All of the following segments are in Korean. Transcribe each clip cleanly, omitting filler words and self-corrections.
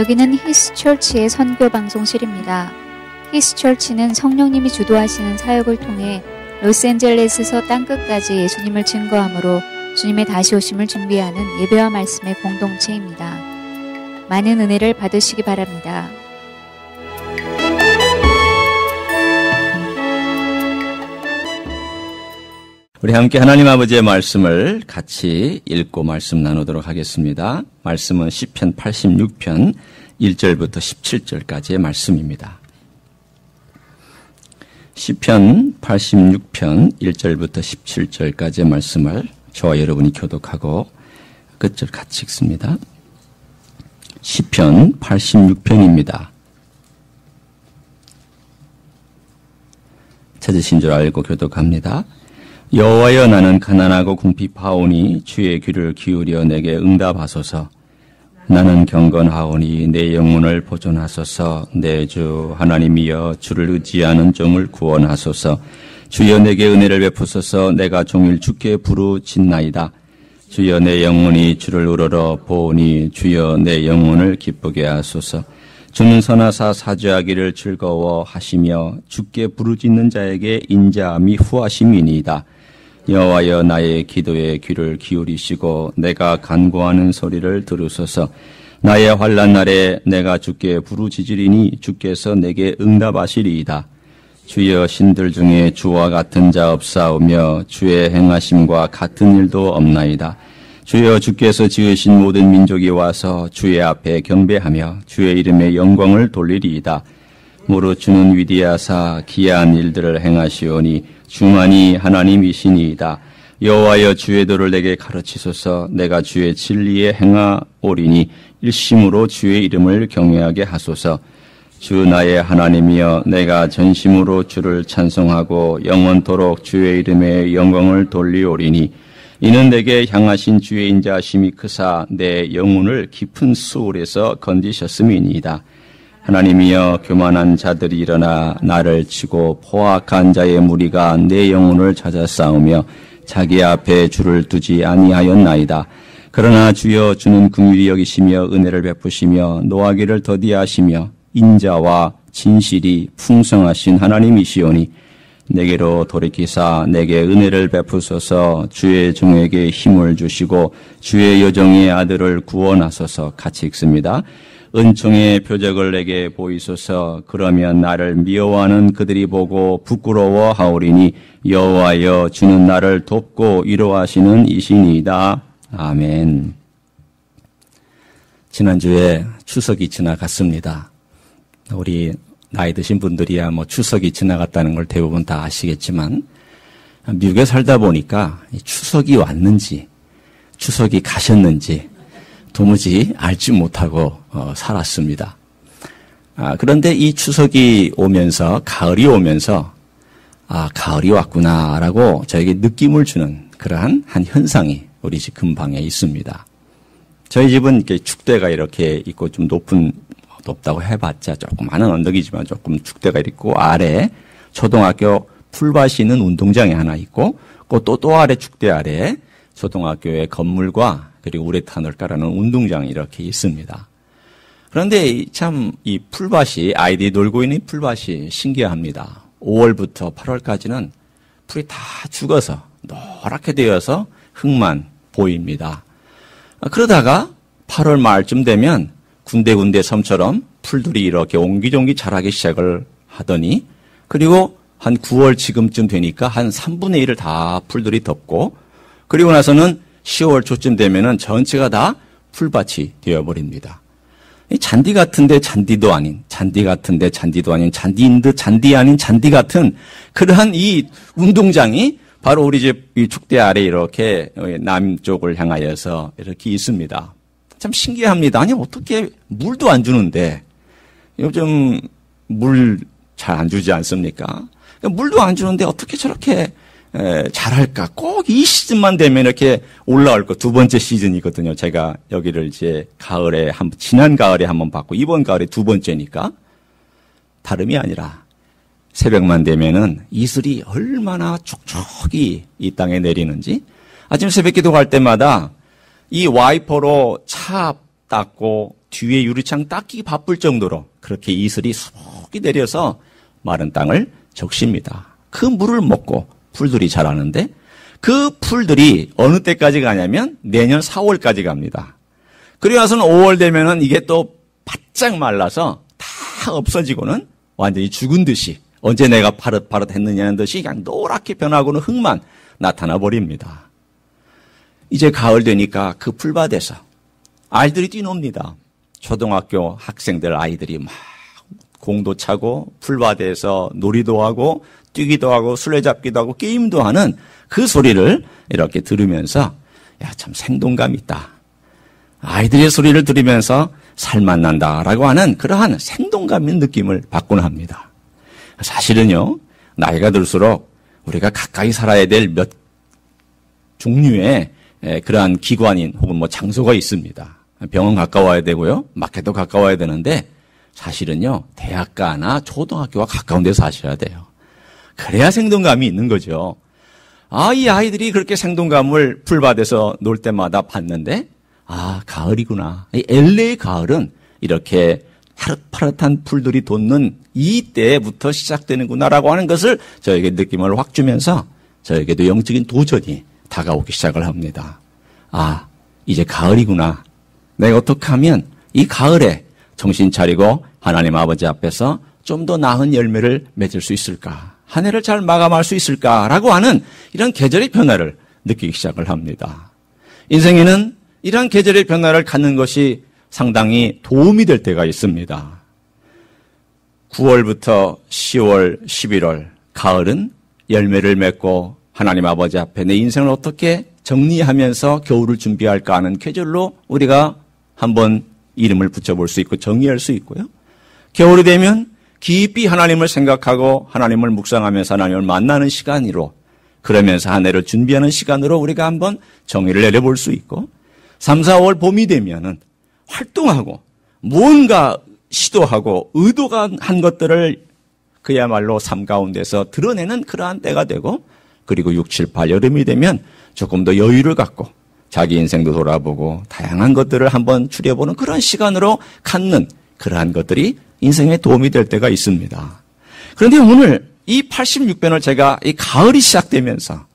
여기는 히스처치의 선교 방송실입니다. 히스처치는 성령님이 주도하시는 사역을 통해 로스앤젤레스에서 땅끝까지 예수님을 증거함으로 주님의 다시 오심을 준비하는 예배와 말씀의 공동체입니다. 많은 은혜를 받으시기 바랍니다. 우리 함께 하나님 아버지의 말씀을 같이 읽고 말씀 나누도록 하겠습니다. 말씀은 시편 86편 1절부터 17절까지의 말씀입니다. 시편 86편 1절부터 17절까지의 말씀을 저와 여러분이 교독하고 끝절 같이 읽습니다. 시편 86편입니다. 찾으신 줄 알고 교독합니다. 여호와여, 나는 가난하고 궁핍하오니 주의 귀를 기울여 내게 응답하소서. 나는 경건하오니 내 영혼을 보존하소서. 내 주 하나님이여, 주를 의지하는 종을 구원하소서. 주여 내게 은혜를 베푸소서. 내가 종일 주께 부르짖나이다. 주여 내 영혼이 주를 우러러 보오니 주여 내 영혼을 기쁘게 하소서. 주는 선하사 사죄하기를 즐거워하시며 주께 부르짖는 자에게 인자함이 후하심이니이다. 여호와여, 나의 기도에 귀를 기울이시고 내가 간구하는 소리를 들으소서. 나의 환난 날에 내가 주께 부르짖으리니 주께서 내게 응답하시리이다. 주여, 신들 중에 주와 같은 자 없사오며 주의 행하심과 같은 일도 없나이다. 주여, 주께서 지으신 모든 민족이 와서 주의 앞에 경배하며 주의 이름에 영광을 돌리리이다. 무릇 주는 위대하사 기이한 일들을 행하시오니 주만이 하나님이시니이다. 여호와여, 주의 도를 내게 가르치소서. 내가 주의 진리에 행하오리니 일심으로 주의 이름을 경외하게 하소서. 주 나의 하나님이여, 내가 전심으로 주를 찬송하고 영원토록 주의 이름에 영광을 돌리오리니 이는 내게 향하신 주의 인자하심이 크사 내 영혼을 깊은 수울에서 건지셨음이니이다. 하나님이여, 교만한 자들이 일어나 나를 치고 포악한 자의 무리가 내 영혼을 찾아 싸우며 자기 앞에 주를 두지 아니하였나이다. 그러나 주여, 주는 긍휼히 여기시며 은혜를 베푸시며 노하기를 더디하시며 인자와 진실이 풍성하신 하나님이시오니 내게로 돌이키사 내게 은혜를 베푸소서. 주의 종에게 힘을 주시고 주의 여종의 아들을 구원하소서. 같이 읽습니다. 은총의 표적을 내게 보이소서. 그러면 나를 미워하는 그들이 보고 부끄러워하오리니 여호와여, 주는 나를 돕고 위로하시는 이시니이다. 아멘. 지난주에 추석이 지나갔습니다. 우리 나이 드신 분들이야 추석이 지나갔다는 걸 대부분 다 아시겠지만 미국에 살다 보니까 추석이 왔는지 추석이 가셨는지 도무지 알지 못하고 살았습니다. 그런데 이 추석이 오면서 가을이 오면서 가을이 왔구나라고 저에게 느낌을 주는 그러한 한 현상이 우리 집 근방에 있습니다. 저희 집은 이렇게 축대가 이렇게 있고 좀 높다고 해봤자 조금 많은 언덕이지만 조금 축대가 있고 아래 초등학교 풀밭이 있는 운동장이 하나 있고 또 아래 축대 아래 초등학교의 건물과 그리고 우레탄을 깔아놓은 운동장이 이렇게 있습니다. 그런데 참 이 풀밭이 아이들이 놀고 있는 풀밭이 신기합니다. 5월부터 8월까지는 풀이 다 죽어서 노랗게 되어서 흙만 보입니다. 그러다가 8월 말쯤 되면 군데군데 섬처럼 풀들이 이렇게 옹기종기 자라기 시작을 하더니 그리고 한 9월 지금쯤 되니까 한 3분의 1을 다 풀들이 덮고 그리고 나서는 10월 초쯤 되면은 전체가 다 풀밭이 되어버립니다. 잔디 같은데 잔디도 아닌, 잔디 같은데 잔디도 아닌, 잔디인 듯 잔디 아닌 잔디 같은 그러한 이 운동장이 바로 우리 집 이 축대 아래 이렇게 남쪽을 향하여서 이렇게 있습니다. 참 신기합니다. 아니 어떻게 물도 안 주는데 요즘 물 잘 안 주지 않습니까? 물도 안 주는데 어떻게 저렇게 잘할까? 꼭 이 시즌만 되면 이렇게 올라올 거. 두 번째 시즌이거든요. 제가 여기를 이제 지난 가을에 한번 봤고, 이번 가을에 두 번째니까. 다름이 아니라, 새벽만 되면은 이슬이 얼마나 촉촉이 이 땅에 내리는지, 아침 새벽 기도 갈 때마다 이 와이퍼로 차 닦고 뒤에 유리창 닦기 바쁠 정도로 그렇게 이슬이 수북이 내려서 마른 땅을 적십니다. 그 물을 먹고 풀들이 자라는데 그 풀들이 어느 때까지 가냐면 내년 4월까지 갑니다. 그리고 나서는 5월 되면은 이게 또 바짝 말라서 다 없어지고는 완전히 죽은 듯이 언제 내가 파릇파릇했느냐는 듯이 그냥 노랗게 변하고는 흙만 나타나 버립니다. 이제 가을 되니까 그 풀밭에서 아이들이 뛰놉니다. 초등학교 학생들 아이들이 막 공도 차고 풀밭에서 놀이도 하고 뛰기도 하고 술래잡기도 하고 게임도 하는 그 소리를 이렇게 들으면서 야, 참 생동감 있다. 아이들의 소리를 들으면서 살맛 난다라고 하는 그러한 생동감 있는 느낌을 받곤 합니다. 사실은요, 나이가 들수록 우리가 가까이 살아야 될 몇 종류의 그러한 기관인 혹은 뭐 장소가 있습니다. 병원 가까워야 되고요, 마켓도 가까워야 되는데 사실은요, 대학가나 초등학교와 가까운 데서 사셔야 돼요. 그래야 생동감이 있는 거죠. 이 아이들이 그렇게 생동감을 풀밭에서 놀 때마다 봤는데, 가을이구나. 이 LA 가을은 이렇게 파릇파릇한 풀들이 돋는 이때부터 시작되는구나라고 하는 것을 저에게 느낌을 확 주면서 저에게도 영적인 도전이 다가오기 시작을 합니다. 이제 가을이구나. 내가 어떻게 하면 이 가을에 정신 차리고 하나님 아버지 앞에서 좀 더 나은 열매를 맺을 수 있을까? 한 해를 잘 마감할 수 있을까라고 하는 이런 계절의 변화를 느끼기 시작을 합니다. 인생에는 이러한 계절의 변화를 갖는 것이 상당히 도움이 될 때가 있습니다. 9월부터 10월, 11월, 가을은 열매를 맺고 하나님 아버지 앞에 내 인생을 어떻게 정리하면서 겨울을 준비할까 하는 계절로 우리가 한번 이름을 붙여볼 수 있고 정의할 수 있고요. 겨울이 되면 깊이 하나님을 생각하고 하나님을 묵상하면서 하나님을 만나는 시간으로, 그러면서 한 해를 준비하는 시간으로 우리가 한번 정의를 내려볼 수 있고, 3, 4월 봄이 되면은 활동하고 무언가 시도하고 의도가 한 것들을 그야말로 삶 가운데서 드러내는 그러한 때가 되고, 그리고 6, 7, 8 여름이 되면 조금 더 여유를 갖고 자기 인생도 돌아보고 다양한 것들을 한번 추려보는 그런 시간으로 갖는 그러한 것들이 인생에 도움이 될 때가 있습니다. 그런데 오늘 이 86편을 제가 이 가을이 시작되면서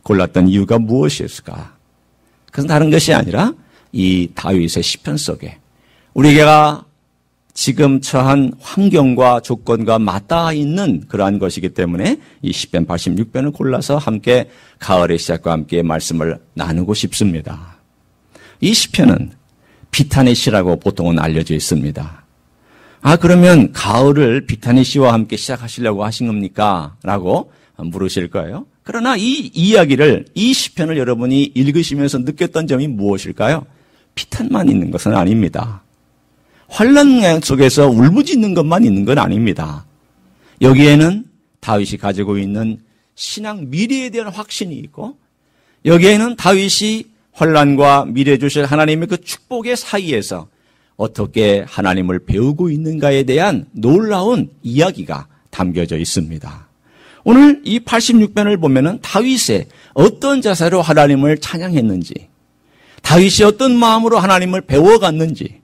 골랐던 이유가 무엇이었을까? 그것은 다른 것이 아니라 이 다윗의 시편 속에 우리가 지금 처한 환경과 조건과 맞닿아 있는 그러한 것이기 때문에 이 시편 86편을 골라서 함께 가을의 시작과 함께 말씀을 나누고 싶습니다. 이 시편은 비탄의 시라고 보통은 알려져 있습니다. 그러면 가을을 비탄의 시와 함께 시작하시려고 하신 겁니까? 라고 물으실 거예요. 그러나 이 이야기를, 이 시편을 여러분이 읽으시면서 느꼈던 점이 무엇일까요? 비탄만 있는 것은 아닙니다. 환난 속에서 울부짖는 것만 있는 건 아닙니다. 여기에는 다윗이 가지고 있는 신앙 미래에 대한 확신이 있고, 여기에는 다윗이 환난과 미래 주실 하나님의 그 축복의 사이에서 어떻게 하나님을 배우고 있는가에 대한 놀라운 이야기가 담겨져 있습니다. 오늘 이 86편을 보면은 다윗의 어떤 자세로 하나님을 찬양했는지, 다윗이 어떤 마음으로 하나님을 배워갔는지,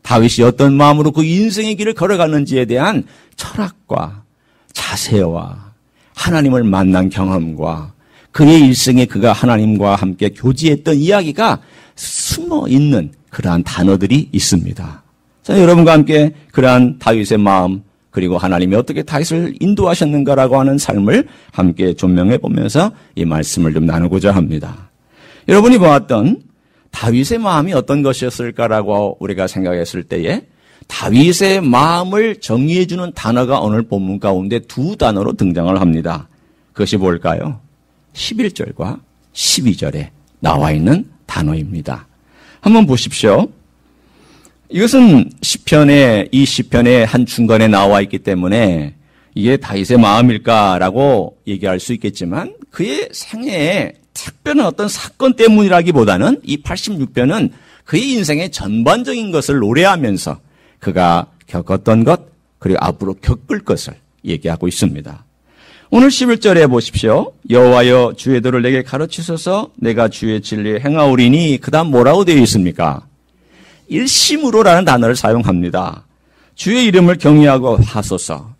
다윗이 어떤 마음으로 그 인생의 길을 걸어갔는지에 대한 철학과 자세와 하나님을 만난 경험과 그의 일생에 그가 하나님과 함께 교제했던 이야기가 숨어 있는 그러한 단어들이 있습니다. 자, 여러분과 함께 그러한 다윗의 마음, 그리고 하나님이 어떻게 다윗을 인도하셨는가라고 하는 삶을 함께 존명해 보면서 이 말씀을 좀 나누고자 합니다. 여러분이 보았던 다윗의 마음이 어떤 것이었을까라고 우리가 생각했을 때에 다윗의 마음을 정의해 주는 단어가 오늘 본문 가운데 두 단어로 등장을 합니다. 그것이 뭘까요? 11절과 12절에 나와 있는 단어입니다. 한번 보십시오. 이것은 이 시편의 한 중간에 나와 있기 때문에 이게 다윗의 마음일까라고 얘기할 수 있겠지만, 그의 생애에 특별한 어떤 사건 때문이라기보다는 이 86편은 그의 인생의 전반적인 것을 노래하면서 그가 겪었던 것, 그리고 앞으로 겪을 것을 얘기하고 있습니다. 오늘 11절에 보십시오. 여호와여 주의 도를 내게 가르치소서, 내가 주의 진리에 행하오리니. 그 다음 뭐라고 되어 있습니까? 일심으로라는 단어를 사용합니다. 주의 이름을 경외하고 하소서.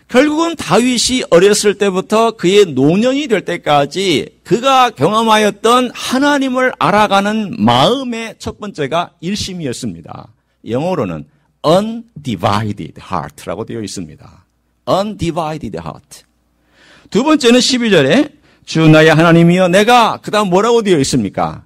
결국은 다윗이 어렸을 때부터 그의 노년이 될 때까지 그가 경험하였던 하나님을 알아가는 마음의 첫 번째가 일심이었습니다. 영어로는 undivided heart라고 되어 있습니다. undivided heart. 두 번째는 12절에 주 나의 하나님이여 내가 그다음 뭐라고 되어 있습니까?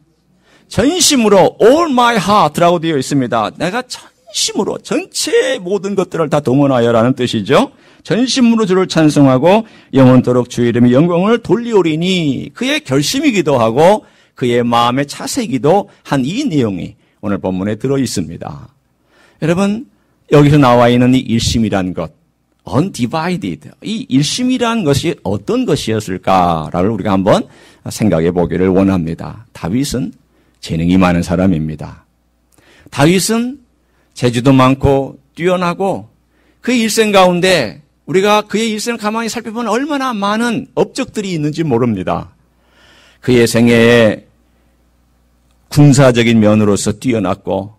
전심으로 all my heart라고 되어 있습니다. 내가 전심으로 전체 모든 것들을 다 동원하여라는 뜻이죠. 전심으로 주를 찬송하고 영원토록 주의 이름의 영광을 돌리오리니 그의 결심이기도 하고 그의 마음의 차세기도 한 이 내용이 오늘 본문에 들어 있습니다. 여러분 여기서 나와 있는 이 일심이란 것, undivided, 이 일심이란 것이 어떤 것이었을까를 우리가 한번 생각해 보기를 원합니다. 다윗은 재능이 많은 사람입니다. 다윗은 재주도 많고 뛰어나고 그의 일생 가운데 우리가 그의 일생을 가만히 살펴보면 얼마나 많은 업적들이 있는지 모릅니다. 그의 생애에 군사적인 면으로서 뛰어났고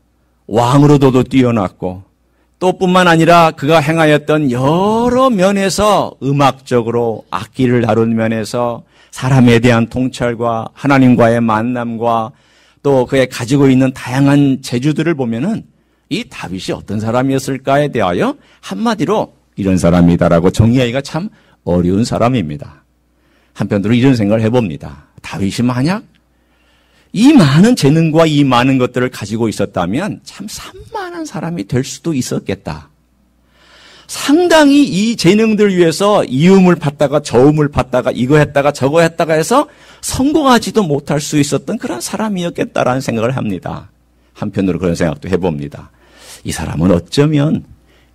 왕으로도 뛰어났고 또 뿐만 아니라 그가 행하였던 여러 면에서 음악적으로 악기를 다룬 면에서 사람에 대한 통찰과 하나님과의 만남과 또 그의 가지고 있는 다양한 재주들을 보면은 이 다윗이 어떤 사람이었을까에 대하여 한마디로 이런 사람이다라고 정의하기가 참 어려운 사람입니다. 한편으로 이런 생각을 해봅니다. 다윗이 만약 이 많은 재능과 이 많은 것들을 가지고 있었다면 참 산만한 사람이 될 수도 있었겠다. 상당히 이 재능들 위해서 이음을 받다가 저음을 받다가 이거 했다가 저거 했다가 해서 성공하지도 못할 수 있었던 그런 사람이었겠다라는 생각을 합니다. 한편으로 그런 생각도 해봅니다. 이 사람은 어쩌면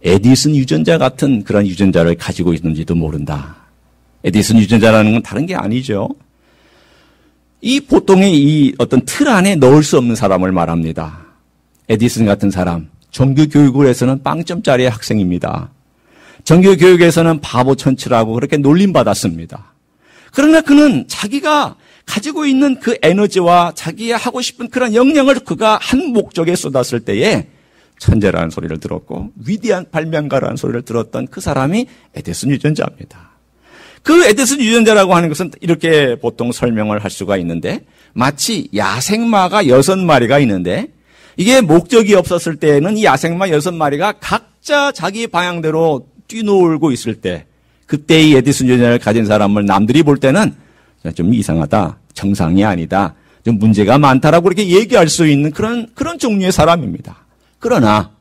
에디슨 유전자 같은 그런 유전자를 가지고 있는지도 모른다. 에디슨 유전자라는 건 다른 게 아니죠. 이 보통의 이 어떤 틀 안에 넣을 수 없는 사람을 말합니다. 에디슨 같은 사람, 정규 교육을 해서는 빵점짜리의 학생입니다. 정규 교육에서는 바보 천치라고 그렇게 놀림받았습니다. 그러나 그는 자기가 가지고 있는 그 에너지와 자기의 하고 싶은 그런 역량을 그가 한 목적에 쏟았을 때에 천재라는 소리를 들었고 위대한 발명가라는 소리를 들었던 그 사람이 에디슨 유전자입니다. 그 에디슨 유전자라고 하는 것은 이렇게 보통 설명을 할 수가 있는데 마치 야생마가 6마리가 있는데 이게 목적이 없었을 때에는 이 야생마 6마리가 각자 자기 방향대로 뛰놀고 있을 때 그때 이 에디슨 유전자를 가진 사람을 남들이 볼 때는 좀 이상하다, 정상이 아니다, 좀 문제가 많다라고 이렇게 얘기할 수 있는 그런 종류의 사람입니다. 그러나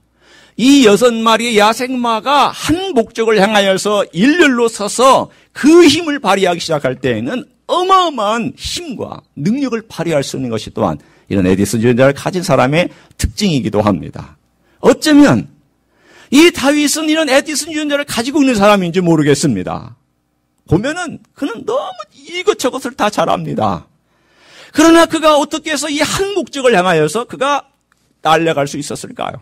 이 6마리의 야생마가 한 목적을 향하여서 일렬로 서서 그 힘을 발휘하기 시작할 때에는 어마어마한 힘과 능력을 발휘할 수 있는 것이 또한 이런 에디슨 유전자를 가진 사람의 특징이기도 합니다. 어쩌면 이 다윗은 이런 에디슨 유전자를 가지고 있는 사람인지 모르겠습니다. 보면은 그는 너무 이것저것을 다 잘합니다. 그러나 그가 어떻게 해서 이 한 목적을 향하여서 그가 달려갈 수 있었을까요?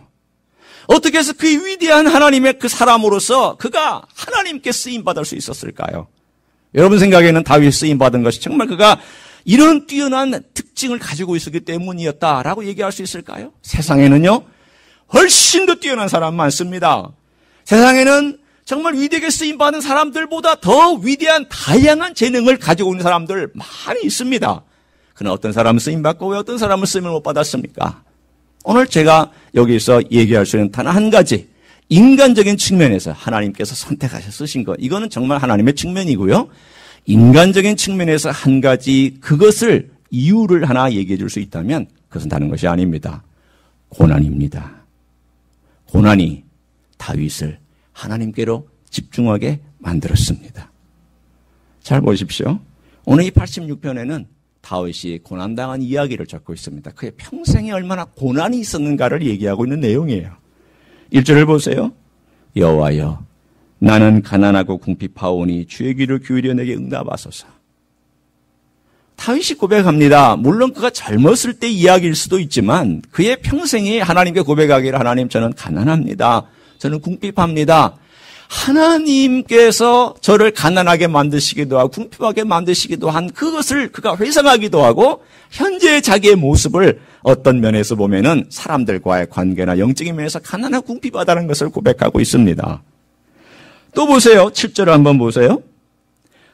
어떻게 해서 그 위대한 하나님의 그 사람으로서 그가 하나님께 쓰임받을 수 있었을까요? 여러분 생각에는 다윗이 쓰임받은 것이 정말 그가 이런 뛰어난 특징을 가지고 있었기 때문이었다라고 얘기할 수 있을까요? 세상에는요, 훨씬 더 뛰어난 사람 많습니다. 세상에는 정말 위대하게 쓰임받은 사람들보다 더 위대한 다양한 재능을 가지고 있는 사람들 많이 있습니다. 그러나 어떤 사람은 쓰임받고 왜 어떤 사람은 쓰임을 못 받았습니까? 오늘 제가 여기서 얘기할 수 있는 단 한 가지, 인간적인 측면에서 하나님께서 선택하셔서 쓰신 것, 이거는 정말 하나님의 측면이고요. 인간적인 측면에서 한 가지 그것을 이유를 하나 얘기해 줄 수 있다면 그것은 다른 것이 아닙니다. 고난입니다. 고난이 다윗을 하나님께로 집중하게 만들었습니다. 잘 보십시오. 오늘 이 86편에는 다윗이 고난당한 이야기를 적고 있습니다. 그의 평생에 얼마나 고난이 있었는가를 얘기하고 있는 내용이에요. 1절을 보세요. 여호와여, 나는 가난하고 궁핍하오니 주의 귀를 기울여 내게 응답하소서. 다윗이 고백합니다. 물론 그가 젊었을 때 이야기일 수도 있지만 그의 평생이 하나님께 고백하기를 하나님 저는 가난합니다. 저는 궁핍합니다. 하나님께서 저를 가난하게 만드시기도 하고 궁핍하게 만드시기도 한 그것을 그가 회상하기도 하고 현재 자기의 모습을 어떤 면에서 보면은 사람들과의 관계나 영적인 면에서 가난하고 궁핍하다는 것을 고백하고 있습니다. 또 보세요. 7절을 한번 보세요.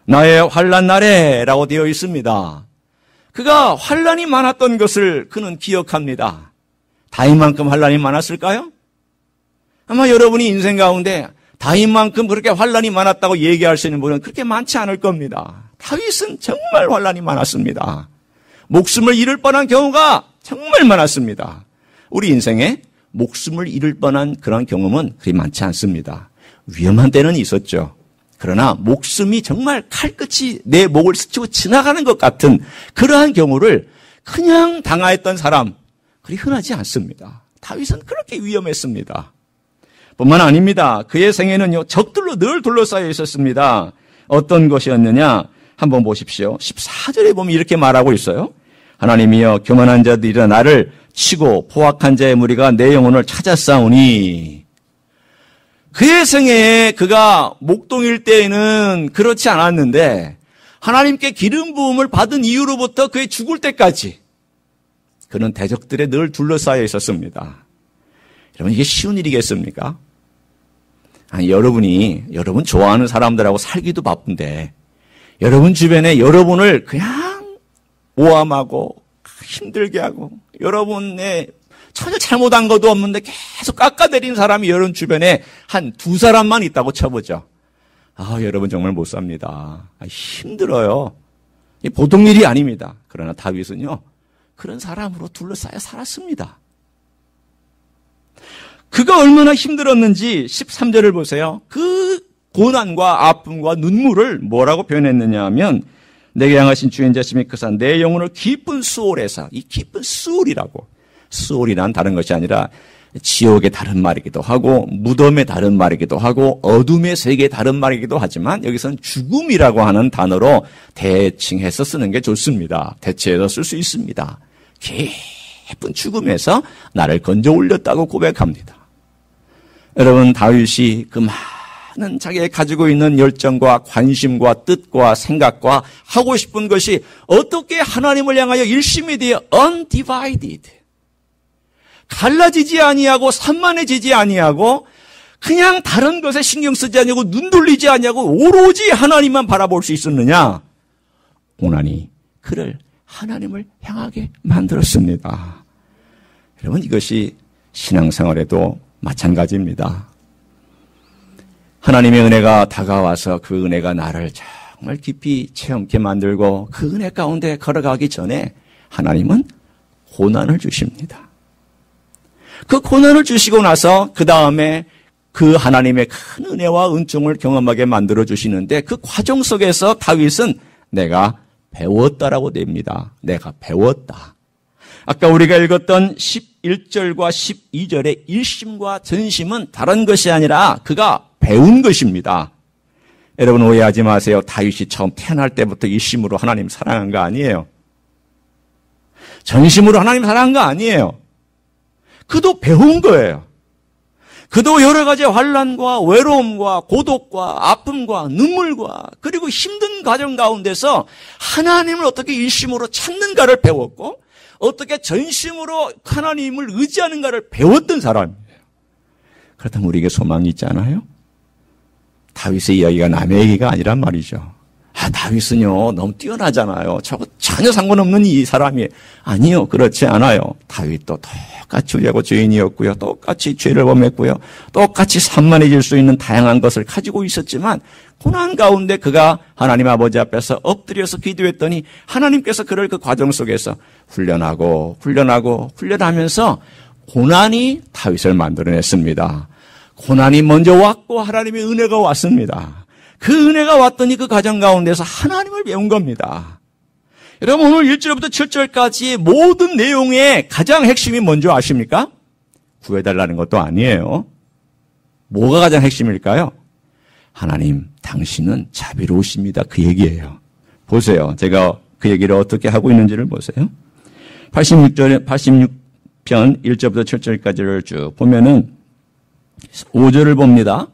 나의 환난 날에 라고 되어 있습니다. 그가 환난이 많았던 것을 그는 기억합니다. 다윗만큼 환난이 많았을까요? 아마 여러분이 인생 가운데 다윗만큼 그렇게 환난이 많았다고 얘기할 수 있는 분은 그렇게 많지 않을 겁니다. 다윗은 정말 환난이 많았습니다. 목숨을 잃을 뻔한 경우가 정말 많았습니다. 우리 인생에 목숨을 잃을 뻔한 그런 경험은 그리 많지 않습니다. 위험한 때는 있었죠. 그러나 목숨이 정말 칼끝이 내 목을 스치고 지나가는 것 같은 그러한 경우를 그냥 당하였던 사람 그리 흔하지 않습니다. 다윗은 그렇게 위험했습니다. 뿐만 아닙니다. 그의 생애는요, 적들로 늘 둘러싸여 있었습니다. 어떤 것이었느냐? 한번 보십시오. 14절에 보면 이렇게 말하고 있어요. 하나님이여 교만한 자들이 나를 치고 포악한 자의 무리가 내 영혼을 찾아싸우니. 그의 생애에 그가 목동일 때에는 그렇지 않았는데 하나님께 기름 부음을 받은 이후로부터 그의 죽을 때까지 그는 대적들에 늘 둘러싸여 있었습니다. 여러분 이게 쉬운 일이겠습니까? 아니, 여러분 좋아하는 사람들하고 살기도 바쁜데 여러분 주변에 여러분을 그냥 모함하고 힘들게 하고 여러분의 전혀 잘못한 것도 없는데 계속 깎아내린 사람이 여러분 주변에 한 두 사람만 있다고 쳐보죠. 여러분 정말 못 삽니다. 힘들어요. 보통 일이 아닙니다. 그러나 다윗은요, 그런 사람으로 둘러싸여 살았습니다. 그가 얼마나 힘들었는지 13절을 보세요. 그 고난과 아픔과 눈물을 뭐라고 표현했느냐 하면 내게 향하신 주인 자심이 크사 내 영혼을 깊은 수월에서 이 깊은 수월이라고 수월이란 다른 것이 아니라 지옥의 다른 말이기도 하고 무덤의 다른 말이기도 하고 어둠의 세계의 다른 말이기도 하지만 여기서는 죽음이라고 하는 단어로 대칭해서 쓰는 게 좋습니다. 대체해서 쓸 수 있습니다. 깊은 죽음에서 나를 건져 올렸다고 고백합니다. 여러분 다윗이 그 많은 자기가 가지고 있는 열정과 관심과 뜻과 생각과 하고 싶은 것이 어떻게 하나님을 향하여 일심이 되어 undivided 갈라지지 아니하고 산만해지지 아니하고 그냥 다른 것에 신경 쓰지 아니하고 눈 돌리지 아니하고 오로지 하나님만 바라볼 수 있었느냐? 고난이 그를 하나님을 향하게 만들었습니다. 여러분 이것이 신앙생활에도 마찬가지입니다. 하나님의 은혜가 다가와서 그 은혜가 나를 정말 깊이 체험케 만들고 그 은혜 가운데 걸어가기 전에 하나님은 고난을 주십니다. 그 고난을 주시고 나서 그 다음에 그 하나님의 큰 은혜와 은총을 경험하게 만들어 주시는데 그 과정 속에서 다윗은 내가 배웠다라고 됩니다. 내가 배웠다. 아까 우리가 읽었던 11절과 12절의 일심과 전심은 다른 것이 아니라 그가 배운 것입니다. 여러분 오해하지 마세요. 다윗이 처음 태어날 때부터 일심으로 하나님 사랑한 거 아니에요. 전심으로 하나님 사랑한 거 아니에요. 그도 배운 거예요. 그도 여러 가지 환난과 외로움과 고독과 아픔과 눈물과 그리고 힘든 과정 가운데서 하나님을 어떻게 일심으로 찾는가를 배웠고 어떻게 전심으로 하나님을 의지하는가를 배웠던 사람이에요. 그렇다면 우리에게 소망이 있지 않아요? 다윗의 이야기가 남의 얘기가 아니란 말이죠. 다윗은요 너무 뛰어나잖아요. 저거 전혀 상관없는 이 사람이 아니요. 그렇지 않아요. 다윗도 똑같이 죄고 죄인이었고요. 똑같이 죄를 범했고요. 똑같이 산만해질 수 있는 다양한 것을 가지고 있었지만 고난 가운데 그가 하나님 아버지 앞에서 엎드려서 기도했더니 하나님께서 그를 그 과정 속에서 훈련하면서 고난이 다윗을 만들어냈습니다. 고난이 먼저 왔고 하나님의 은혜가 왔습니다. 그 은혜가 왔더니 그 과정 가운데서 하나님을 배운 겁니다. 여러분 오늘 1절부터 7절까지의 모든 내용의 가장 핵심이 뭔지 아십니까? 구해달라는 것도 아니에요. 뭐가 가장 핵심일까요? 하나님 당신은 자비로우십니다. 그 얘기예요. 보세요. 제가 그 얘기를 어떻게 하고 있는지를 보세요. 86편 1절부터 7절까지를 쭉 보면은 5절을 봅니다.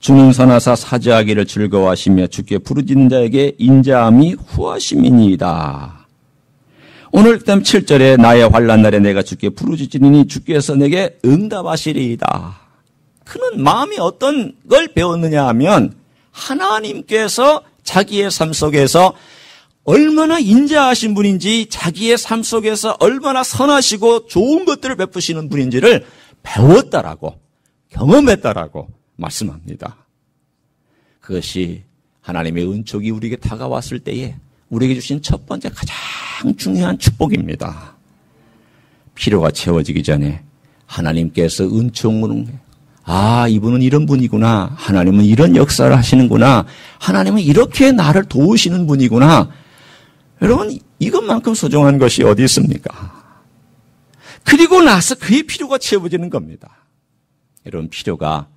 주는 선하사 사죄하기를 즐거워하시며 주께 부르짖는 자에게 인자함이 후하심이니이다. 오늘 그다음 7절에 나의 환난 날에 내가 주께 부르짖으니 주께서 내게 응답하시리이다. 그는 마음이 어떤 걸 배웠느냐 하면 하나님께서 자기의 삶 속에서 얼마나 인자하신 분인지, 자기의 삶 속에서 얼마나 선하시고 좋은 것들을 베푸시는 분인지를 배웠다라고, 경험했다라고 말씀합니다. 그것이 하나님의 은총이 우리에게 다가왔을 때에 우리에게 주신 첫 번째 가장 중요한 축복입니다. 필요가 채워지기 전에 하나님께서 은총으로, 이분은 이런 분이구나, 하나님은 이런 역사를 하시는구나, 하나님은 이렇게 나를 도우시는 분이구나. 여러분, 이것만큼 소중한 것이 어디 있습니까? 그리고 나서 그의 필요가 채워지는 겁니다. 여러분, 필요가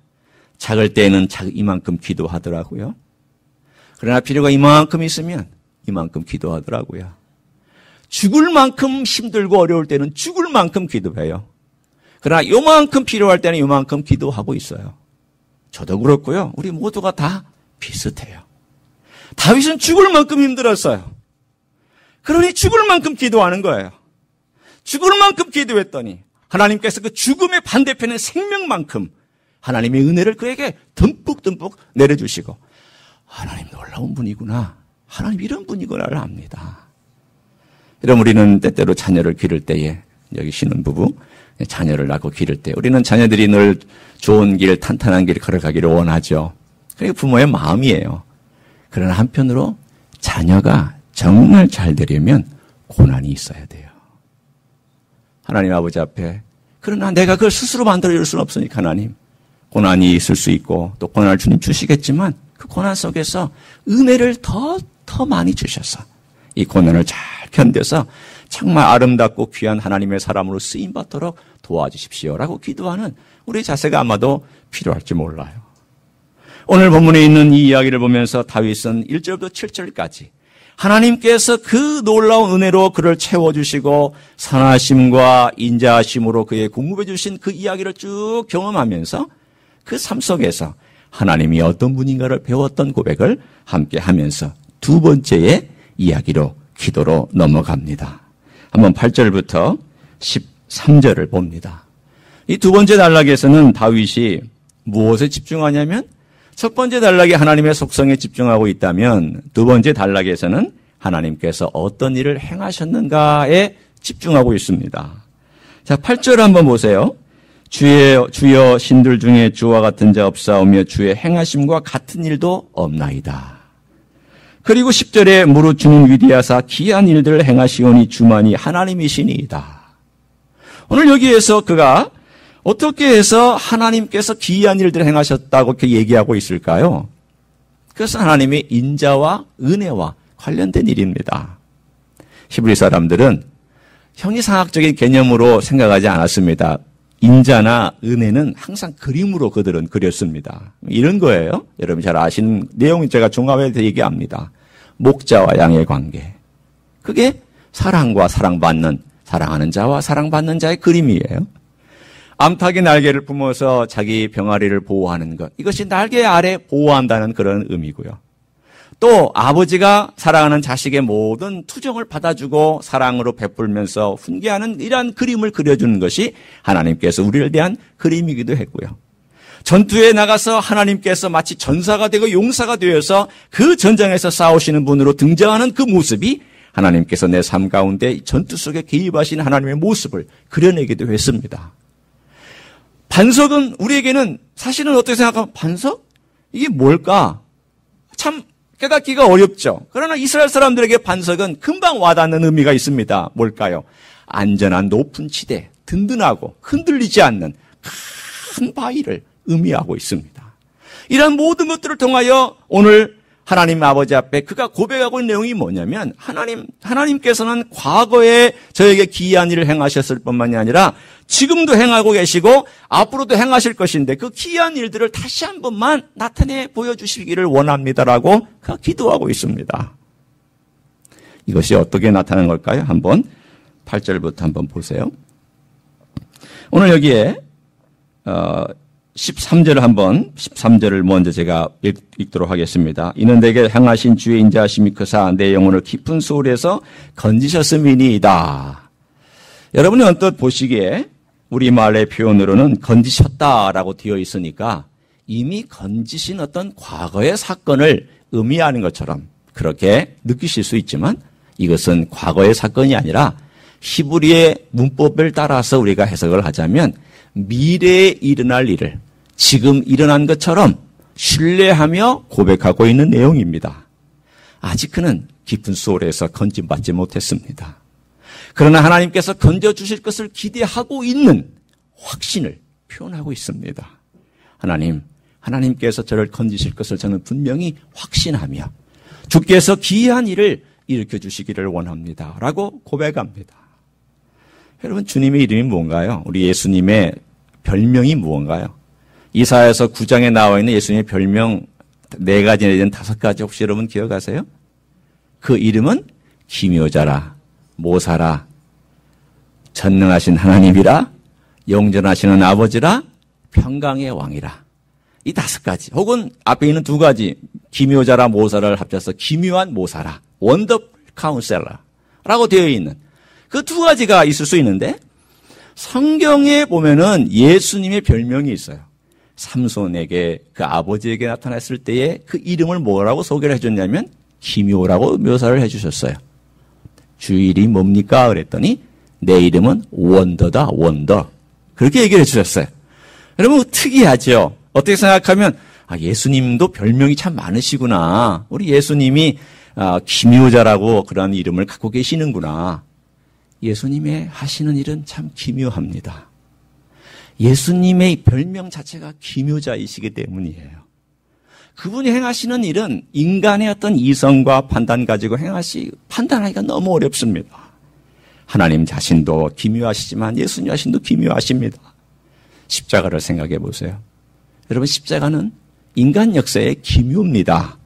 작을 때에는 이만큼 기도하더라고요. 그러나 필요가 이만큼 있으면 이만큼 기도하더라고요. 죽을 만큼 힘들고 어려울 때는 죽을 만큼 기도해요. 그러나 요만큼 필요할 때는 요만큼 기도하고 있어요. 저도 그렇고요. 우리 모두가 다 비슷해요. 다윗은 죽을 만큼 힘들었어요. 그러니 죽을 만큼 기도하는 거예요. 죽을 만큼 기도했더니 하나님께서 그 죽음의 반대편의 생명만큼 하나님의 은혜를 그에게 듬뿍듬뿍 내려주시고, 하나님 놀라운 분이구나, 하나님 이런 분이구나를 압니다. 여러분, 우리는 때때로 자녀를 기를 때에, 여기 신혼부부 자녀를 낳고 기를 때 우리는 자녀들이 늘 좋은 길, 탄탄한 길 걸어가기를 원하죠. 그게 부모의 마음이에요. 그러나 한편으로 자녀가 정말 잘 되려면 고난이 있어야 돼요. 하나님 아버지 앞에, 그러나 내가 그걸 스스로 만들어줄 수는 없으니까 하나님, 고난이 있을 수 있고 또 고난을 주님 주시겠지만 그 고난 속에서 은혜를 더 많이 주셔서 이 고난을 잘 견뎌서 정말 아름답고 귀한 하나님의 사람으로 쓰임받도록 도와주십시오라고 기도하는 우리 자세가 아마도 필요할지 몰라요. 오늘 본문에 있는 이 이야기를 보면서 다윗은 1절부터 7절까지 하나님께서 그 놀라운 은혜로 그를 채워주시고 선하심과 인자하심으로 그의 공급해 주신 그 이야기를 쭉 경험하면서 그 삶 속에서 하나님이 어떤 분인가를 배웠던 고백을 함께 하면서 두 번째의 이야기로, 기도로 넘어갑니다. 한번 8절부터 13절을 봅니다. 이 두 번째 단락에서는 다윗이 무엇에 집중하냐면, 첫 번째 단락이 하나님의 속성에 집중하고 있다면 두 번째 단락에서는 하나님께서 어떤 일을 행하셨는가에 집중하고 있습니다. 자, 8절 한번 보세요. 주여 신들 중에 주와 같은 자 없사오며 주의 행하심과 같은 일도 없나이다. 그리고 10절에 무릇 주는 위대하사 기이한 일들을 행하시오니 주만이 하나님이시니이다. 오늘 여기에서 그가 어떻게 해서 하나님께서 기이한 일들을 행하셨다고 이렇게 얘기하고 있을까요? 그것은 하나님의 인자와 은혜와 관련된 일입니다. 히브리 사람들은 형이상학적인 개념으로 생각하지 않았습니다. 인자나 은혜는 항상 그림으로 그들은 그렸습니다. 이런 거예요. 여러분 잘 아시는 내용이 제가 종합해서 얘기합니다. 목자와 양의 관계. 그게 사랑과 사랑받는, 사랑하는 자와 사랑받는 자의 그림이에요. 암탉이 날개를 품어서 자기 병아리를 보호하는 것. 이것이 날개 아래 보호한다는 그런 의미고요. 또 아버지가 사랑하는 자식의 모든 투정을 받아주고 사랑으로 베풀면서 훈계하는 이러한 그림을 그려주는 것이 하나님께서 우리를 대한 그림이기도 했고요. 전투에 나가서 하나님께서 마치 전사가 되고 용사가 되어서 그 전장에서 싸우시는 분으로 등장하는 그 모습이 하나님께서 내 삶 가운데 전투 속에 개입하신 하나님의 모습을 그려내기도 했습니다. 반석은 우리에게는 사실은 어떻게 생각하면 반석? 이게 뭘까? 참 깨닫기가 어렵죠. 그러나 이스라엘 사람들에게 반석은 금방 와닿는 의미가 있습니다. 뭘까요? 안전한 높은 지대, 든든하고 흔들리지 않는 큰 바위를 의미하고 있습니다. 이런 모든 것들을 통하여 오늘 하나님 아버지 앞에 그가 고백하고 있는 내용이 뭐냐면 하나님께서는 과거에 저에게 기이한 일을 행하셨을 뿐만이 아니라 지금도 행하고 계시고 앞으로도 행하실 것인데 그 기이한 일들을 다시 한 번만 나타내 보여주시기를 원합니다라고 그가 기도하고 있습니다. 이것이 어떻게 나타나는 걸까요? 한번 8절부터 한번 보세요. 오늘 여기에 13절 한번 13절을 먼저 제가 읽도록 하겠습니다. 이는 내게 향하신 주의 인자하심이 크사 내 영혼을 깊은 소울에서 건지셨음이니이다. 여러분이 언뜻 보시기에 우리말의 표현으로는 건지셨다라고 되어 있으니까 이미 건지신 어떤 과거의 사건을 의미하는 것처럼 그렇게 느끼실 수 있지만 이것은 과거의 사건이 아니라 히브리의 문법을 따라서 우리가 해석을 하자면 미래에 일어날 일을 지금 일어난 것처럼 신뢰하며 고백하고 있는 내용입니다. 아직 그는 깊은 소울에서 건짐받지 못했습니다. 그러나 하나님께서 건져주실 것을 기대하고 있는 확신을 표현하고 있습니다. 하나님께서 저를 건지실 것을 저는 분명히 확신하며 주께서 기이한 일을 일으켜 주시기를 원합니다. 라고 고백합니다. 여러분, 주님의 이름이 뭔가요? 우리 예수님의 별명이 무언가요? 이사야서 9장에 나와 있는 예수님의 별명 4가지 내지는 5가지 혹시 여러분 기억하세요? 그 이름은 기묘자라, 모사라, 전능하신 하나님이라, 영존하시는 아버지라, 평강의 왕이라. 이 5가지 혹은 앞에 있는 2가지 기묘자라, 모사라를 합쳐서 기묘한 모사라, 원더 카운셀러라고 되어 있는 그 2가지가 있을 수 있는데 성경에 보면은 예수님의 별명이 있어요. 삼손에게 그 아버지에게 나타났을 때에 그 이름을 뭐라고 소개를 해줬냐면 기묘라고 묘사를 해주셨어요. 주일이 뭡니까? 그랬더니 내 이름은 원더다, 원더. 그렇게 얘기를 해주셨어요. 여러분 특이하죠? 어떻게 생각하면 예수님도 별명이 참 많으시구나. 우리 예수님이 기묘자라고 그런 이름을 갖고 계시는구나. 예수님의 하시는 일은 참 기묘합니다. 예수님의 별명 자체가 기묘자이시기 때문이에요. 그분이 행하시는 일은 인간의 어떤 이성과 판단 가지고 판단하기가 너무 어렵습니다. 하나님 자신도 기묘하시지만 예수님 자신도 기묘하십니다. 십자가를 생각해 보세요. 여러분, 십자가는 인간 역사의 기묘입니다.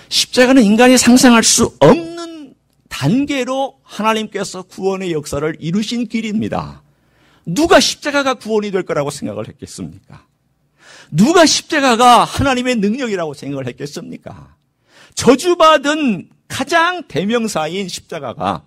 십자가는 인간이 상상할 수 없는 단계로 하나님께서 구원의 역사를 이루신 길입니다. 누가 십자가가 구원이 될 거라고 생각을 했겠습니까? 누가 십자가가 하나님의 능력이라고 생각을 했겠습니까? 저주받은 가장 대명사인 십자가가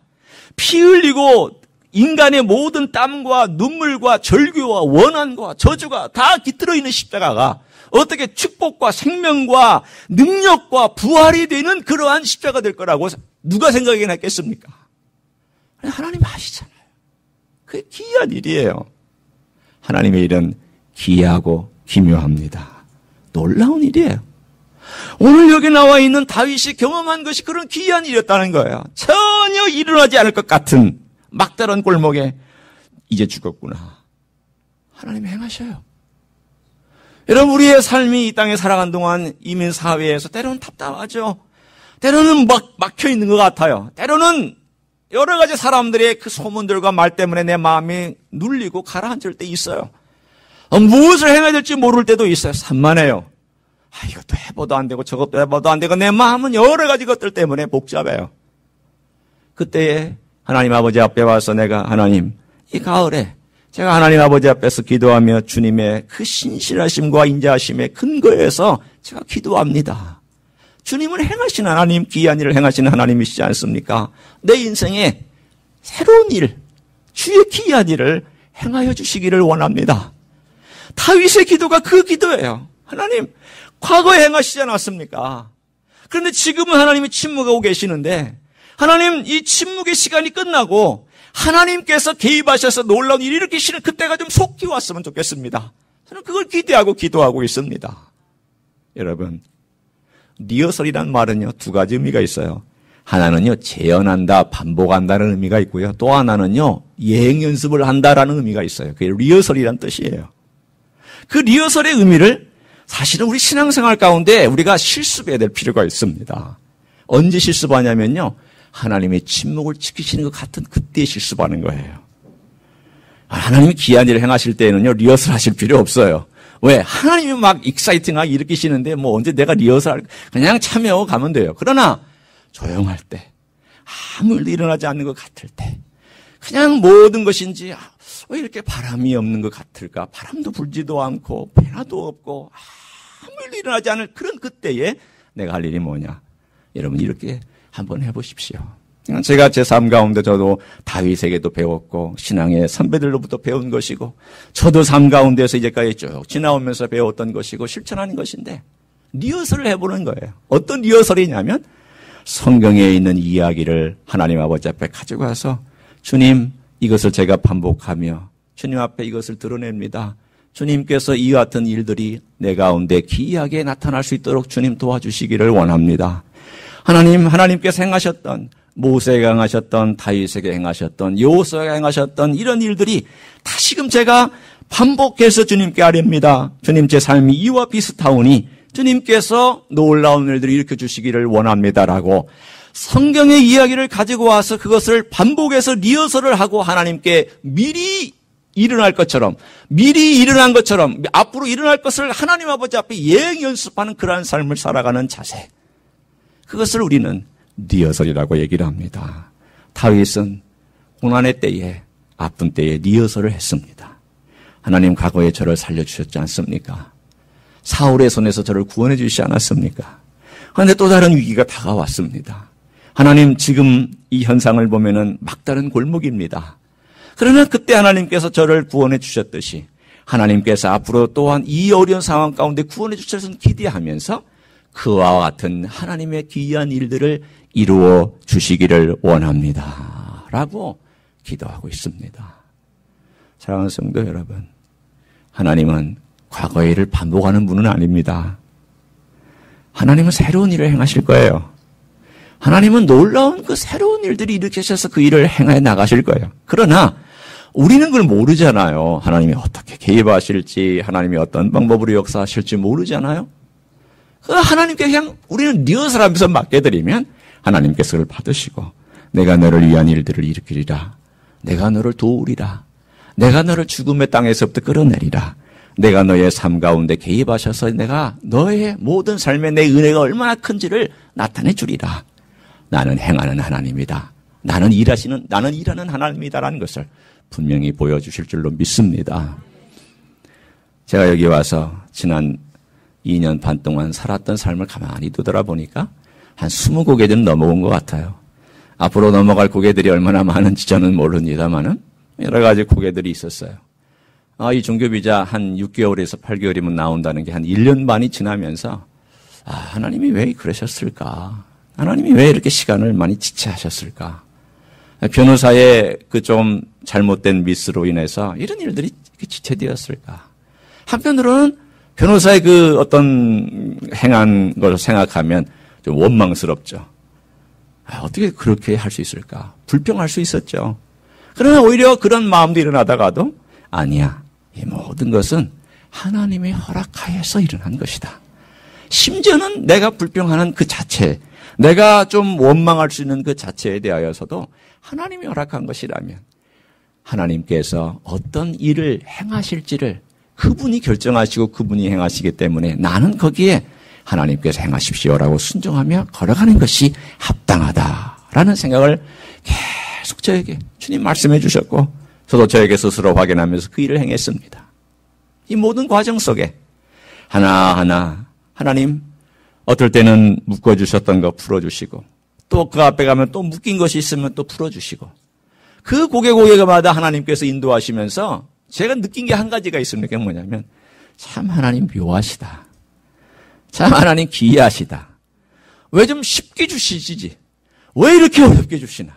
피 흘리고 인간의 모든 땀과 눈물과 절규와 원한과 저주가 다 깃들어 있는 십자가가 어떻게 축복과 생명과 능력과 부활이 되는 그러한 십자가 될 거라고 누가 생각이나 했겠습니까? 하나님 아시잖아요. 그게 기이한 일이에요. 하나님의 일은 기이하고 기묘합니다. 놀라운 일이에요. 오늘 여기 나와 있는 다윗이 경험한 것이 그런 기이한 일이었다는 거예요. 전혀 일어나지 않을 것 같은 막다른 골목에 이제 죽었구나. 하나님이 행하셔요. 여러분, 우리의 삶이 이 땅에 살아간 동안 이민 사회에서 때로는 답답하죠. 때로는 막혀 있는 것 같아요. 때로는 여러 가지 사람들의 그 소문들과 말 때문에 내 마음이 눌리고 가라앉을 때 있어요. 무엇을 행해야 될지 모를 때도 있어요. 산만해요. 이것도 해봐도 안 되고 저것도 해봐도 안 되고 내 마음은 여러 가지 것들 때문에 복잡해요. 그때에 하나님 아버지 앞에 와서 내가 하나님, 이 가을에 제가 하나님 아버지 앞에서 기도하며 주님의 그 신실하심과 인자하심의 근거에서 제가 기도합니다. 주님은 행하시는 하나님, 기이한 일을 행하시는 하나님이시지 않습니까? 내 인생에 새로운 일, 주의 기이한 일을 행하여 주시기를 원합니다. 다윗의 기도가 그 기도예요. 하나님, 과거에 행하시지 않았습니까? 그런데 지금은 하나님이 침묵하고 계시는데 하나님, 이 침묵의 시간이 끝나고 하나님께서 개입하셔서 놀라운 일을 일으키시는 그때가 좀 속히 왔으면 좋겠습니다. 저는 그걸 기대하고 기도하고 있습니다. 여러분, 리허설이란 말은요, 2가지 의미가 있어요. 하나는요, 재현한다, 반복한다는 의미가 있고요. 또 하나는요, 예행 연습을 한다라는 의미가 있어요. 그게 리허설이란 뜻이에요. 그 리허설의 의미를 사실은 우리 신앙생활 가운데 우리가 실습해야 될 필요가 있습니다. 언제 실습하냐면요, 하나님의 침묵을 지키시는 것 같은 그때 실습하는 거예요. 하나님이 기이한 일을 행하실 때는요, 리허설 하실 필요 없어요. 왜? 하나님이 막 익사이팅하게 일으키시는데 언제 내가 리허설 그냥 참여하고 가면 돼요. 그러나 조용할 때, 아무 일도 일어나지 않는 것 같을 때, 그냥 모든 것인지 왜 이렇게 바람이 없는 것 같을까? 바람도 불지도 않고 변화도 없고 아무 일도 일어나지 않을 그런 그때에 내가 할 일이 뭐냐? 여러분 이렇게 한번 해보십시오. 제가 제 삶 가운데 저도 다윗에게도 배웠고 신앙의 선배들로부터 배운 것이고 저도 삶 가운데서 이제까지 쭉 지나오면서 배웠던 것이고 실천하는 것인데 리허설을 해보는 거예요. 어떤 리허설이냐면 성경에 있는 이야기를 하나님 아버지 앞에 가지고 와서 주님 이것을 제가 반복하며 주님 앞에 이것을 드러냅니다. 주님께서 이와 같은 일들이 내 가운데 기이하게 나타날 수 있도록 주님 도와주시기를 원합니다. 하나님께서 행하셨던 모세에게 행하셨던 다윗에게 행하셨던 여호수아에게 행하셨던 이런 일들이 다시금 제가 반복해서 주님께 아뢰입니다. 주님 제 삶이 이와 비슷하오니 주님께서 놀라운 일들을 일으켜주시기를 원합니다라고 성경의 이야기를 가지고 와서 그것을 반복해서 리허설을 하고 하나님께 미리 일어날 것처럼 미리 일어난 것처럼 앞으로 일어날 것을 하나님 아버지 앞에 예행 연습하는 그러한 삶을 살아가는 자세, 그것을 우리는 리허설이라고 얘기를 합니다. 다윗은 고난의 때에 아픈 때에 리허설을 했습니다. 하나님 과거에 저를 살려주셨지 않습니까? 사울의 손에서 저를 구원해 주시지 않았습니까? 그런데 또 다른 위기가 다가왔습니다. 하나님 지금 이 현상을 보면은 막다른 골목입니다. 그러나 그때 하나님께서 저를 구원해 주셨듯이 하나님께서 앞으로 또한 이 어려운 상황 가운데 구원해 주셔서 기대하면서 그와 같은 하나님의 기이한 일들을 이루어 주시기를 원합니다. 라고 기도하고 있습니다. 사랑하는 성도 여러분, 하나님은 과거의 일을 반복하는 분은 아닙니다. 하나님은 새로운 일을 행하실 거예요. 하나님은 놀라운 그 새로운 일들이 일으키셔서 그 일을 행해 나가실 거예요. 그러나 우리는 그걸 모르잖아요. 하나님이 어떻게 개입하실지, 하나님이 어떤 방법으로 역사하실지 모르잖아요. 하나님께 그냥 우리는 리허설하면서 맡겨드리면 하나님께서 그걸 받으시고 내가 너를 위한 일들을 일으키리라. 내가 너를 도우리라. 내가 너를 죽음의 땅에서부터 끌어내리라. 내가 너의 삶 가운데 개입하셔서 내가 너의 모든 삶에 내 은혜가 얼마나 큰지를 나타내 주리라. 나는 행하는 하나님이다. 나는 일하는 하나님이다라는 것을 분명히 보여주실 줄로 믿습니다. 제가 여기 와서 지난 2년 반 동안 살았던 삶을 가만히 되돌아보니까 한 20고개들은 넘어온 것 같아요. 앞으로 넘어갈 고개들이 얼마나 많은지 저는 모릅니다만은 여러 가지 고개들이 있었어요. 이 종교비자 한 6개월에서 8개월이면 나온다는 게 한 1년 반이 지나면서 하나님이 왜 그러셨을까? 하나님이 왜 이렇게 시간을 많이 지체하셨을까? 변호사의 그 좀 잘못된 미스로 인해서 이런 일들이 지체되었을까? 한편으로는 변호사의 그 어떤 행한 걸 생각하면 좀 원망스럽죠. 어떻게 그렇게 할 수 있을까? 불평할 수 있었죠. 그러나 오히려 그런 마음도 일어나다가도 아니야. 이 모든 것은 하나님의 허락하에서 일어난 것이다. 심지어는 내가 불평하는 그 자체, 내가 좀 원망할 수 있는 그 자체에 대하여서도 하나님이 허락한 것이라면 하나님께서 어떤 일을 행하실지를 그분이 결정하시고 그분이 행하시기 때문에 나는 거기에 하나님께서 행하십시오라고 순종하며 걸어가는 것이 합당하다라는 생각을 계속 저에게 주님 말씀해 주셨고 저도 저에게 스스로 확인하면서 그 일을 행했습니다. 이 모든 과정 속에 하나하나 하나님 어떨 때는 묶어주셨던 거 풀어주시고 또 그 앞에 가면 또 묶인 것이 있으면 또 풀어주시고 그 고개마다 하나님께서 인도하시면서 제가 느낀 게 한 가지가 있습니다. 그게 뭐냐면 참 하나님 묘하시다. 참 하나님 기이하시다. 왜 좀 쉽게 주시지? 왜 이렇게 어렵게 주시나?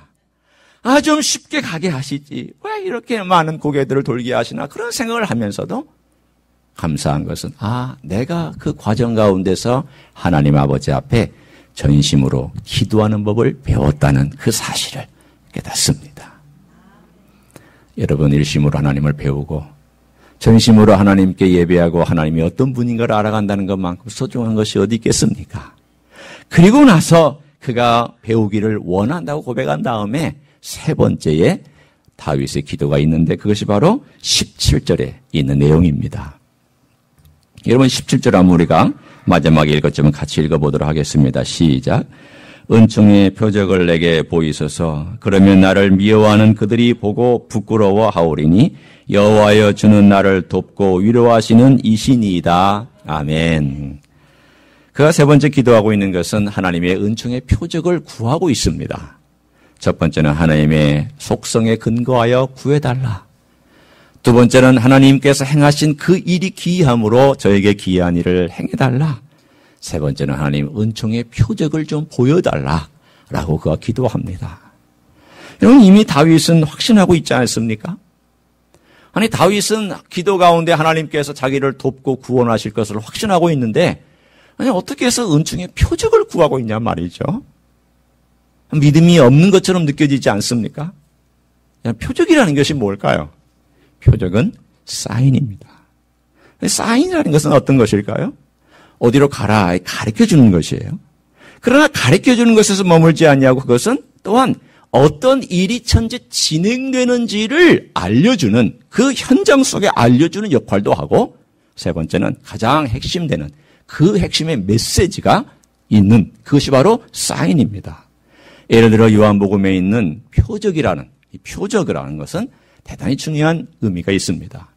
좀 쉽게 가게 하시지. 왜 이렇게 많은 고개들을 돌게 하시나? 그런 생각을 하면서도 감사한 것은 내가 그 과정 가운데서 하나님 아버지 앞에 전심으로 기도하는 법을 배웠다는 그 사실을 깨닫습니다. 여러분 일심으로 하나님을 배우고 전심으로 하나님께 예배하고 하나님이 어떤 분인가를 알아간다는 것만큼 소중한 것이 어디 있겠습니까? 그리고 나서 그가 배우기를 원한다고 고백한 다음에 세 번째에 다윗의 기도가 있는데 그것이 바로 17절에 있는 내용입니다. 여러분 17절 한번 우리가 마지막에 읽었지만 같이 읽어보도록 하겠습니다. 시작. 은총의 표적을 내게 보이소서. 그러면 나를 미워하는 그들이 보고 부끄러워하오리니 여호와여 주는 나를 돕고 위로하시는 이신이이다. 아멘. 그가 세 번째 기도하고 있는 것은 하나님의 은총의 표적을 구하고 있습니다. 첫 번째는 하나님의 속성에 근거하여 구해달라. 두 번째는 하나님께서 행하신 그 일이 기이함으로 저에게 기이한 일을 행해달라. 세 번째는 하나님 은총의 표적을 좀 보여달라라고 그가 기도합니다. 여러분, 이미 다윗은 확신하고 있지 않습니까? 아니, 다윗은 기도 가운데 하나님께서 자기를 돕고 구원하실 것을 확신하고 있는데, 아니, 어떻게 해서 은총의 표적을 구하고 있냐 말이죠. 믿음이 없는 것처럼 느껴지지 않습니까? 표적이라는 것이 뭘까요? 표적은 사인입니다. 사인이라는 것은 어떤 것일까요? 어디로 가라, 가르쳐 주는 것이에요. 그러나 가르쳐 주는 것에서 머물지 않냐고, 그것은 또한 어떤 일이 현재 진행되는지를 알려주는, 그 현장 속에 알려주는 역할도 하고, 세 번째는 가장 핵심되는 그 핵심의 메시지가 있는, 그것이 바로 사인입니다. 예를 들어 요한복음에 있는 표적이라는, 이 표적이라는 것은 대단히 중요한 의미가 있습니다.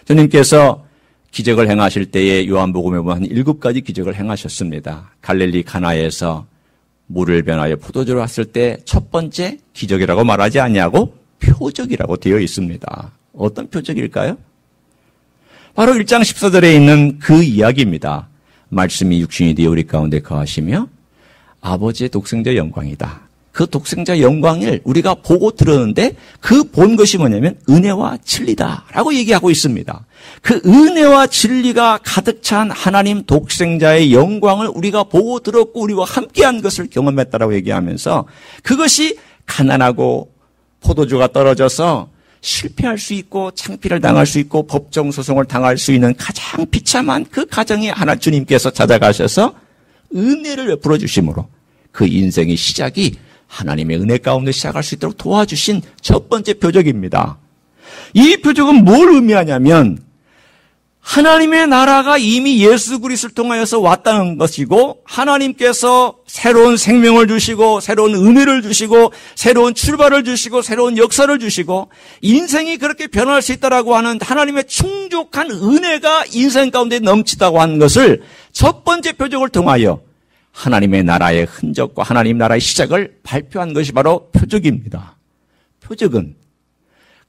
주님께서 기적을 행하실 때에 요한복음에 보면 한 7가지 기적을 행하셨습니다. 갈릴리 가나에서 물을 변하여 포도주로 왔을 때 첫 번째 기적이라고 말하지 않냐고 표적이라고 되어 있습니다. 어떤 표적일까요? 바로 1장 14절에 있는 그 이야기입니다. 말씀이 육신이 되어 우리 가운데 거하시며 아버지의 독생자 영광이다. 그 독생자 영광을 우리가 보고 들었는데 그 본 것이 뭐냐면 은혜와 진리다라고 얘기하고 있습니다. 그 은혜와 진리가 가득 찬 하나님 독생자의 영광을 우리가 보고 들었고 우리와 함께한 것을 경험했다라고 얘기하면서 그것이 가난하고 포도주가 떨어져서 실패할 수 있고 창피를 당할 수 있고 법정 소송을 당할 수 있는 가장 비참한 그 가정에 하나 주님께서 찾아가셔서 은혜를 베풀어 주심으로 그 인생의 시작이 하나님의 은혜 가운데 시작할 수 있도록 도와주신 첫 번째 표적입니다. 이 표적은 뭘 의미하냐면 하나님의 나라가 이미 예수 그리스도를 통하여서 왔다는 것이고 하나님께서 새로운 생명을 주시고 새로운 은혜를 주시고 새로운 출발을 주시고 새로운 역사를 주시고 인생이 그렇게 변할 수 있다라고 하는 하나님의 충족한 은혜가 인생 가운데 넘치다고 하는 것을 첫 번째 표적을 통하여 하나님의 나라의 흔적과 하나님 나라의 시작을 발표한 것이 바로 표적입니다. 표적은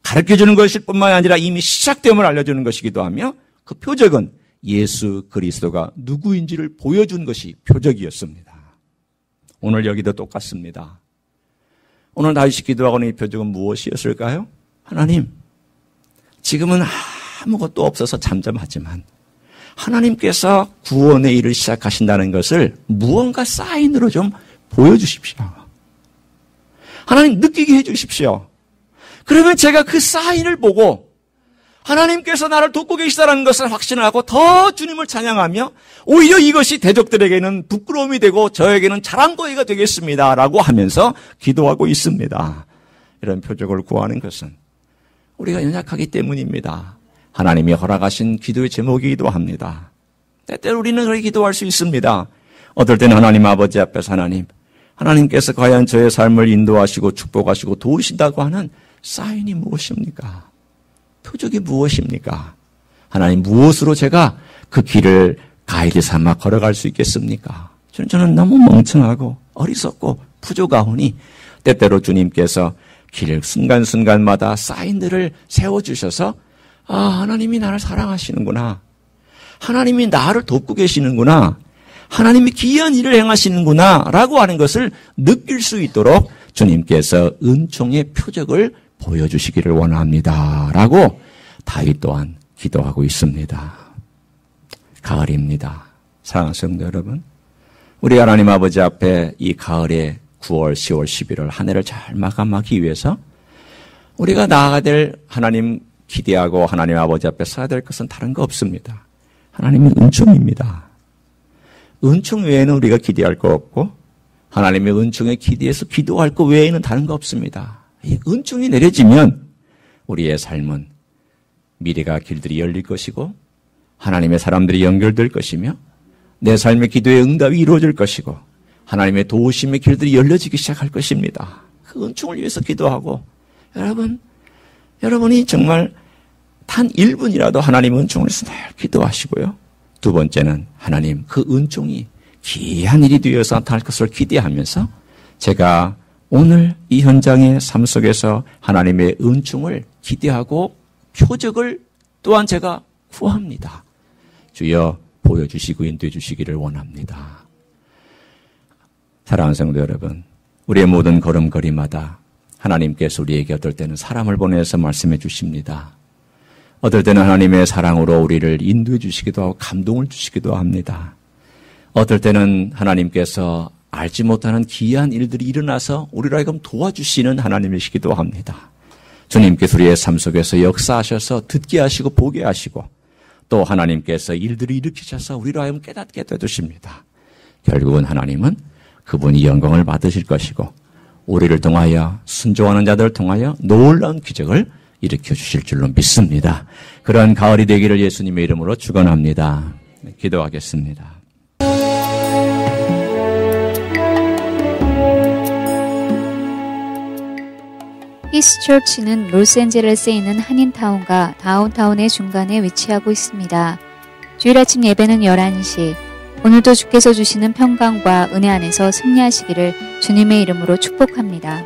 가르쳐주는 것일 뿐만 아니라 이미 시작됨을 알려주는 것이기도 하며 그 표적은 예수 그리스도가 누구인지를 보여준 것이 표적이었습니다. 오늘 여기도 똑같습니다. 오늘 다윗이 기도하고는 이 표적은 무엇이었을까요? 하나님, 지금은 아무것도 없어서 잠잠하지만 하나님께서 구원의 일을 시작하신다는 것을 무언가 사인으로 좀 보여주십시오. 하나님 느끼게 해주십시오. 그러면 제가 그 사인을 보고 하나님께서 나를 돕고 계시다는 것을 확신하고 더 주님을 찬양하며 오히려 이것이 대적들에게는 부끄러움이 되고 저에게는 자랑거리가 되겠습니다라고 하면서 기도하고 있습니다. 이런 표적을 구하는 것은 우리가 연약하기 때문입니다. 하나님이 허락하신 기도의 제목이기도 합니다. 때때로 우리는 그렇게 기도할 수 있습니다. 어떨 때는 하나님 아버지 앞에서 하나님께서 과연 저의 삶을 인도하시고 축복하시고 도우신다고 하는 사인이 무엇입니까? 표적이 무엇입니까? 하나님 무엇으로 제가 그 길을 가이드 삼아 걸어갈 수 있겠습니까? 저는 너무 멍청하고 어리석고 부족하오니 때때로 주님께서 길 순간순간마다 사인들을 세워주셔서 하나님이 나를 사랑하시는구나. 하나님이 나를 돕고 계시는구나. 하나님이 기이한 일을 행하시는구나. 라고 하는 것을 느낄 수 있도록 주님께서 은총의 표적을 보여주시기를 원합니다. 라고 다윗 또한 기도하고 있습니다. 가을입니다. 사랑하는 성도 여러분. 우리 하나님 아버지 앞에 이 가을에 9월, 10월, 11월 한 해를 잘 마감하기 위해서 우리가 나아가야 될 하나님 기대하고 하나님 아버지 앞에 서야 될 것은 다른 거 없습니다. 하나님의 은총입니다. 은총 외에는 우리가 기대할 거 없고 하나님의 은총에 기대해서 기도할 거 외에는 다른 거 없습니다. 이 은총이 내려지면 우리의 삶은 미래가 길들이 열릴 것이고 하나님의 사람들이 연결될 것이며 내 삶의 기도의 응답이 이루어질 것이고 하나님의 도우심의 길들이 열려지기 시작할 것입니다. 그 은총을 위해서 기도하고 여러분이 정말 단 1분이라도 하나님 은총을 위해서 늘 기도하시고요. 두 번째는 하나님 그 은총이 귀한 일이 되어서 나타날 것을 기대하면서 제가 오늘 이 현장의 삶 속에서 하나님의 은총을 기대하고 표적을 또한 제가 구합니다. 주여 보여주시고 인도해 주시기를 원합니다. 사랑하는 성도 여러분, 우리의 모든 걸음걸이마다 하나님께서 우리에게 어떨 때는 사람을 보내서 말씀해 주십니다. 어떨 때는 하나님의 사랑으로 우리를 인도해 주시기도 하고 감동을 주시기도 합니다. 어떨 때는 하나님께서 알지 못하는 기이한 일들이 일어나서 우리를 하여금 도와주시는 하나님이시기도 합니다. 주님께서 우리의 삶 속에서 역사하셔서 듣게 하시고 보게 하시고 또 하나님께서 일들을 일으키셔서 우리로 하여금 깨닫게 해주십니다. 결국은 하나님은 그분이 영광을 받으실 것이고 우리를 통하여 순종하는 자들을 통하여 놀라운 기적을 일으켜 주실 줄로 믿습니다. 그런 가을이 되기를 예수님의 이름으로 축원합니다. 기도하겠습니다. 히스처치는 로스앤젤레스에 있는 한인타운과 다운타운의 중간에 위치하고 있습니다. 주일 아침 예배는 11시. 오늘도 주께서 주시는 평강과 은혜 안에서 승리하시기를 주님의 이름으로 축복합니다.